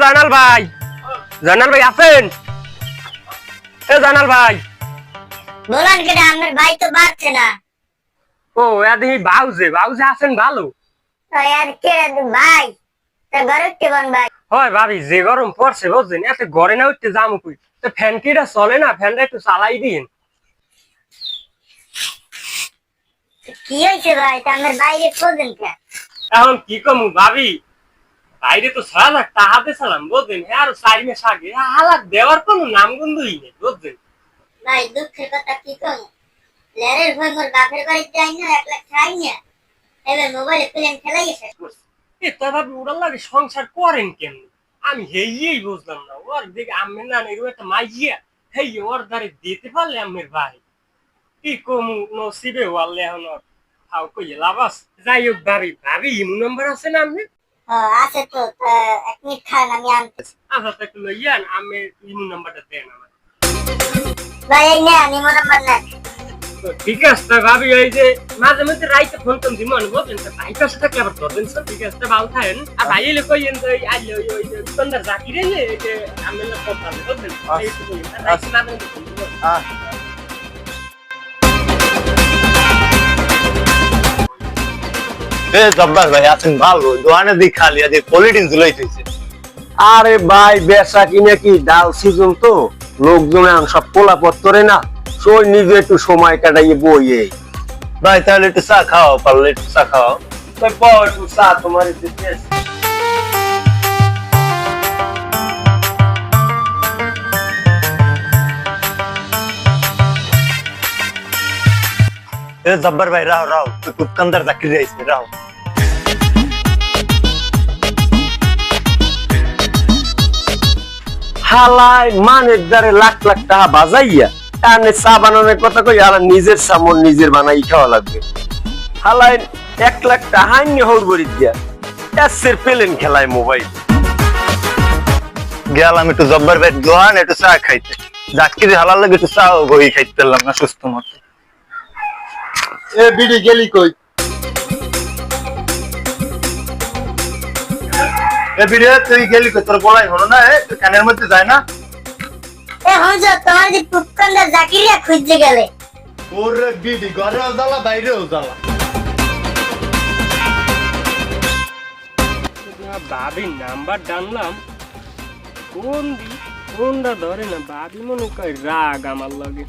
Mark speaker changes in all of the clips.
Speaker 1: জানাল ভাই, জানাল ভাই আছেন? জানাল ভাই
Speaker 2: বলেন কেন আমার ভাই তো বাড়ছে না।
Speaker 1: ও দেখি বাউজে বাউজে আছেন ভালো?
Speaker 2: আর কে ভাই তা ঘরে কেমন ভাই?
Speaker 1: হয় ভাবি যে গরম পড়ছে বুঝছেন, এত ঘরে না উঠতে যাবো কই, তো ফ্যান কিটা চলে না, ফ্যানটা একটু চালাই দিন।
Speaker 2: কি হয়েছে ভাই তা আমার বাইরে খোঁজেন কে?
Speaker 1: এখন কি কমু ভাবি, বাইরে তো 6 লাখ টাকা দিয়েছিলাম বুঝছেন, আর 4 মাস আগে হালাক দেওয়ার কোনো নামগন্ধই নেই বুঝছেন।
Speaker 2: ভাই দুঃখের কথা কি কম, লেরের ভয় মোর বাপের বাড়িতে যাই না, 1 লাখ খাই না, এবার মোবাইলে প্লেন খেলাই শেষ করছে।
Speaker 1: তা ভাবি ওরা লাগে সংসার করেন কেমনি, আমি হেই বুঝলাম না। ওর দিকে আমি না এরকম একটা মাইয়া হেই ওর দ্বারে দিতে পারলে আমের ভাই কি কমু, নসিবে ওয়ালে এখন খাও কইয়ে লাভাস। যাই হোক ভাবি, ভাবি ইমু নাম্বার আছে না আপনি?
Speaker 2: আছে তো, 1 মিনিট খান আমি আনতেছি।
Speaker 1: আচ্ছা তা একটু লইয়ান, আমি ইমু নাম্বারটা দেন আমার।
Speaker 2: ভাই এই না নিমো নাম্বার না।
Speaker 1: তো ঠিক আছে তা ভাবি, ওই যে মাঝে মধ্যে রাইতে ফোন টোন দিব আমি বলছেন, তা ভাই কাছে থাকলে আবার ধরবেন স্যার। ঠিক আছে তা ভালো থাকেন। আর ভাই এলে কইয়েন তো আইলে ওই যে দোকানদার জাকির এলে এই যে আমি না কথা বলবেন এই তো কইেন আর রাইতে না দেন ফোন দিব।
Speaker 3: জব্বার ভাই আছেন ভালো? দোকানে দিক খালি আজ পলিটিক্স ঝুলাইতেছে।
Speaker 4: আরে ভাই বেচা কিনা কি ডাল সিজন তো, লোকজন এখন সব পোলা পত্তরে না, সই নিজে একটু সময় কাটাইয়ে বইয়ে।
Speaker 3: ভাই তাহলে একটু চা খাও, পারলে একটু চা খাও।
Speaker 4: তাই পাও একটু চা তোমার দিতে।
Speaker 3: জব্বার ভাই রাও রাও, দোকানদার চাকরি আইছে রাও।
Speaker 4: হালাই মানের দ্বারে লাখ লাখ টাকা বাজাইয়া এনে চা বানানোর কথা কই, আর নিজের সামন নিজের বানাই খাওয়া লাগবে। হালাই 1 লাখ টাকা নিয়ে হড়বড়ি দিয়া এসের পেলেন খেলায় মোবাইল।
Speaker 3: গেলাম একটু জব্বার ভাই দোকান একটু চা খাইতে, চাকরি হালার লাগে একটু চা বই খাইতে পারলাম না সুস্থ মতো।
Speaker 5: এ বিড়ি গেলি কই? এ বিড়ি তুই গেলি কই? তোর বলাই হলো না, তুই কানের মধ্যে যায় না?
Speaker 2: এ হজা তোমার যে পুপকান্ডা জাকিরিয়া খুঁজতে গেলে।
Speaker 5: ওরে বিড়ি ঘরেও জ্বালা বাইরেও জ্বালা।
Speaker 1: ভাবির নাম্বার ডানলাম, কোন দি কোনটা ধরে না, ভাবি মনে কয় রাগ আমার লাগে।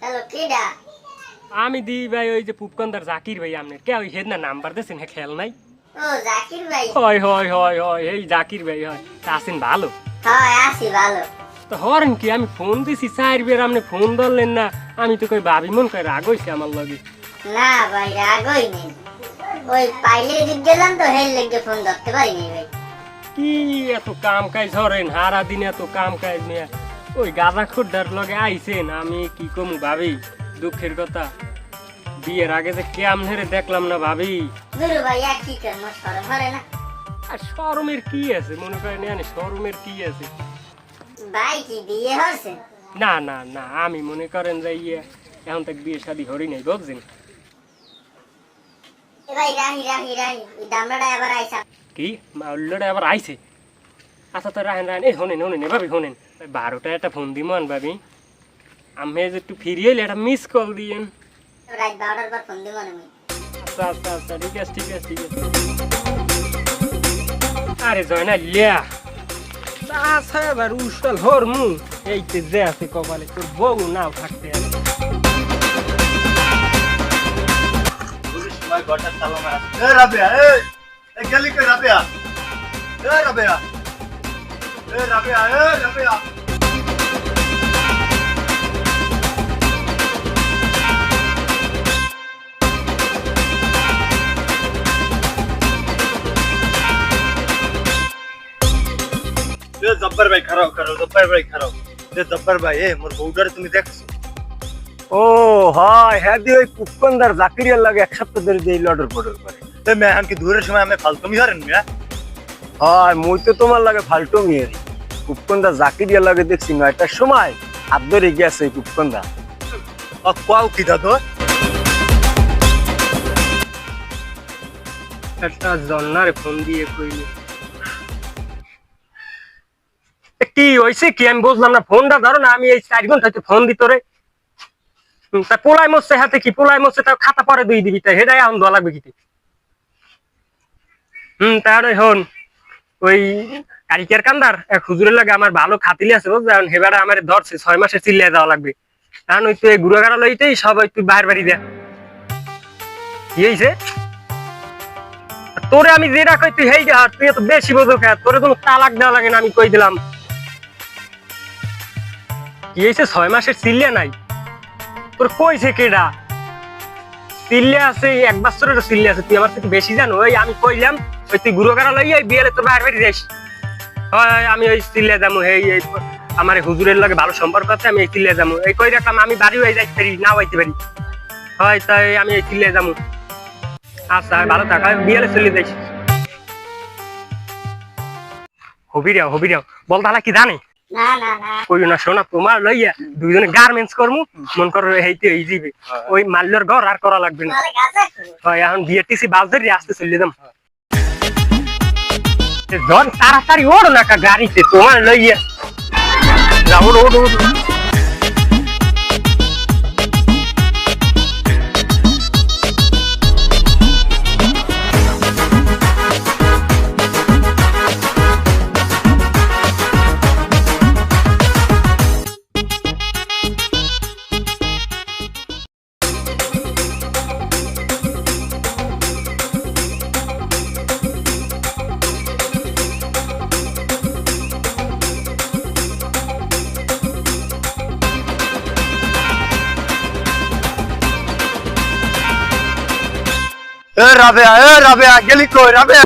Speaker 2: হ্যালো কেডা?
Speaker 1: আমি দি ভাই ওই যে পুপকন্দার জাকির ভাই, আপনার কে ওই হেদ না নাম্বার দিয়েছেন, হ্যাঁ খেয়াল নাই?
Speaker 2: ও জাকির ভাই।
Speaker 1: হয় হয় হয় হয় এই জাকির ভাই হয়, তা আছেন ভালো?
Speaker 2: হ্যাঁ আছি ভালো।
Speaker 1: তো হরেন কি, আমি ফোন দিছি 4 বার, আপনি ফোন ধরলেন না। আমি তো কই ভাবি মন কয় রাগ হইছে আমার লগে।
Speaker 2: না ভাই রাগই নেই, ওই পাইলে দিক গেলাম তো হেল লেগে ফোন ধরতে পারিনি ভাই।
Speaker 1: কি এত কাম কাজ ধরেন, হারা দিন এত কাম কাজ নিয়ে ওই গাঁদা খুড্ডার লগে আইছেন। আমি কি কমু ভাবি, দুঃখের কথা বিয়ের আগে যে কেমনে দেখলাম না ভাবি।
Speaker 2: দুরু ভাই আর কি করবো, শরম করে না?
Speaker 1: আর শরমের কি আছে, মনে করেন জানি শরমের কি আছে?
Speaker 2: ভাই কি বিয়ে হচ্ছে?
Speaker 1: না না না, আমি মনে করেন যে এখন তাক বিয়ে শাদী হরি নাই বুঝছেন।
Speaker 2: এ ভাই রাহি রাহি রাহি এই দামড়াটা আবার আইসা।
Speaker 1: কি মাউল্যটা আবার আইছে? আচ্ছা তো রাহেন রাহেন, এই শোনেন শোনেন ভাবি শোনেন, 12টা একটা ফোন দিমান ভাবি, আমি যে একটু ফিরিয়ে এলে একটা মিস কল দিয়েন।
Speaker 2: রাত 12টার পর ফোন দিব আমি।
Speaker 1: আচ্ছা আচ্ছা আচ্ছা ঠিক আছে ঠিক আছে ঠিক আছে। আরে জয়না লিয়া আচ্ছা এবার উষ্টাল হর মু এইতে যে আছে কপালে, তোর বউ নাও থাকতে আছে।
Speaker 5: সময় ঘরটা তালা মারা। এ রাবেয়া এ গেলি কই রাবেয়া? এ রাবেয়া এ রাবেয়া এ রাবেয়া। জব্বার ভাই খারাপ খারাপ, জব্বার ভাই খারাপ। জব্বার ভাই মোর বউটারে তুমি দেখছো?
Speaker 4: ও হয় হ্যাঁ দি ওই পুষ্পন্দার জাকিরিয়ার লাগে 1 সপ্তাহ ধরে যে লডর পডর করে।
Speaker 5: মেহান কি দূরের সময় আমি ফালতুমি হারেন মিয়া?
Speaker 4: হয় মুই তো তোমার লাগে ফালতু মিয়ারি, কুপকন্দা জাকিরিয়া লাগে দেখছি 9টার সময় হাত ধরে গেছে কুপকন্দা।
Speaker 5: কাও কি দাদু
Speaker 1: একটা জন্নারে ফোন দিয়ে কইলি কি হয়েছে কি আমি বুঝলাম না। ফোনটা ধরো না, আমি এই 4 ঘন্টা ফোন দিত রে। তা পোলাই মরছে হাতে কি পোলাই মরছে, তাও খাতা পরে দুই দিবি, তাই হেডাই এখন দেওয়া লাগবে কি? তাহলে হন ওই কারিকের কান্দার এক হুজুরের লাগে আমার ভালো খাতিলি আছে বুঝলেন, হেবারে আমার ধরছে 6 মাসের চিল্লিয়ে যাওয়া লাগবে। কারণ ওই তুই গুড়াগাড়া লইতেই সবাই তুই বাইরে বাড়ি দেয়া কি হয়েছে তোরে আমি যেটা কই তুই হেই আর তুই এত বেশি বোঝো খা, তোরে কোনো তালাক দেওয়া লাগে না আমি কই দিলাম। কি হয়েছে 6 মাসের চিল্লিয়া নাই তোর কইছে কেডা? চিল্লিয়া আছে 1 বছরের চিল্লিয়া আছে, তুই আমার থেকে বেশি জানো। ওই আমি কইলাম ওই তুই গুড়াগাড়া লইয়া বিয়েলে তোর বাইরে বাড়ি যাইস। হয় আমি ওই চিল্লিয়া যাবো, এই আমার হুজুরের লাগে ভালো সম্পর্ক আছে, আমি এই চিল্লিয়া যাবো। এই কই রাখলাম আমি বাড়ি হয়ে যাইতে পারি না হইতে পারি, হয় তাই আমি এই চিল্লিয়া যাবো। আচ্ছা ভালো থাকা, বিয়েলে চলে যাইস। হবি রেও বল তাহলে কি জানি
Speaker 2: না না না
Speaker 1: কই না শোনা তোমার লইয়া দুইজনে গার্মেন্টস করমু, মন করো হেইতে হই যাবে। ওই মাল্যর ঘর আর করা লাগবে না।
Speaker 2: তাহলে গাছে
Speaker 1: হয় এখন বিয়েটিসি বাস ধরে আসতে চলে যাম। জন তাড়াতাড়ি ওড় না কা গাড়িতে তোমার লইয়া যাও, ওড় ওড়।
Speaker 5: এ রাবেয়া গেলি কই রাবেয়া?